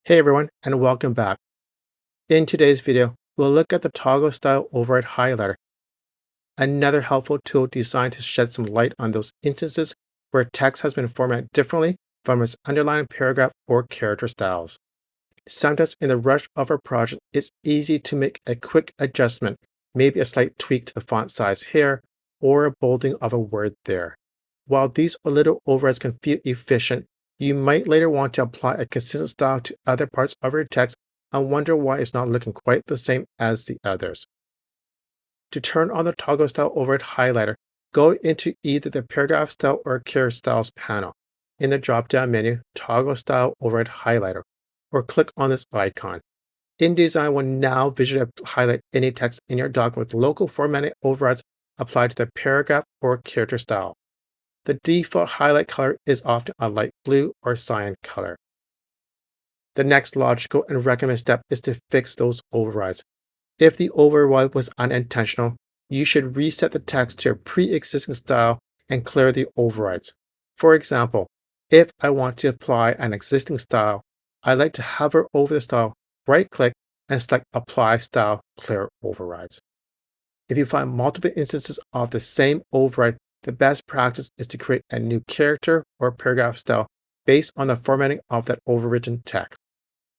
Hey everyone, and welcome back. In today's video, we'll look at the toggle style override highlighter, another helpful tool designed to shed some light on those instances where text has been formatted differently from its underlying paragraph or character styles. Sometimes in the rush of a project, it's easy to make a quick adjustment, maybe a slight tweak to the font size here, or a bolding of a word there. While these little overrides can feel efficient, you might later want to apply a consistent style to other parts of your text and wonder why it's not looking quite the same as the others. To turn on the toggle style override highlighter, go into either the paragraph style or character styles panel. In the drop-down menu, toggle style override highlighter, or click on this icon. InDesign will now visually highlight any text in your document with local formatting overrides applied to the paragraph or character style. The default highlight color is often a light blue or cyan color. The next logical and recommended step is to fix those overrides. If the override was unintentional, you should reset the text to a pre-existing style and clear the overrides. For example, if I want to apply an existing style, I like to hover over the style, right-click, and select Apply Style Clear Overrides. If you find multiple instances of the same override, the best practice is to create a new character or paragraph style based on the formatting of that overwritten text.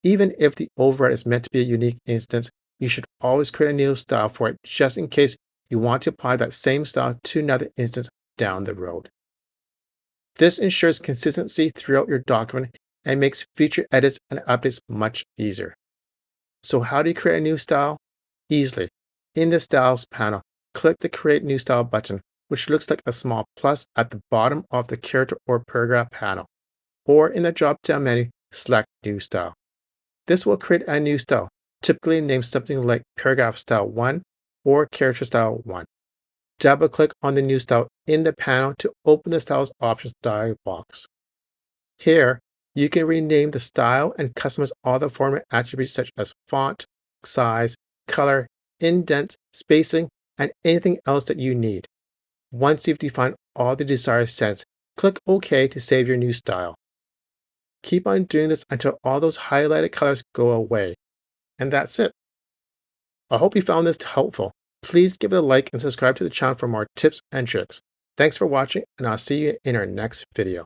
Even if the override is meant to be a unique instance, you should always create a new style for it just in case you want to apply that same style to another instance down the road. This ensures consistency throughout your document and makes future edits and updates much easier. So how do you create a new style? Easily. In the Styles panel, click the Create New Style button, which looks like a small plus at the bottom of the character or paragraph panel. Or in the drop-down menu, select New Style. This will create a new style, typically named something like Paragraph Style 1 or Character Style 1. Double-click on the new style in the panel to open the Styles Options dialog box. Here, you can rename the style and customize all the format attributes such as font, size, color, indent, spacing, and anything else that you need. Once you've defined all the desired settings, click OK to save your new style. Keep on doing this until all those highlighted colors go away. And that's it. I hope you found this helpful. Please give it a like and subscribe to the channel for more tips and tricks. Thanks for watching, and I'll see you in our next video.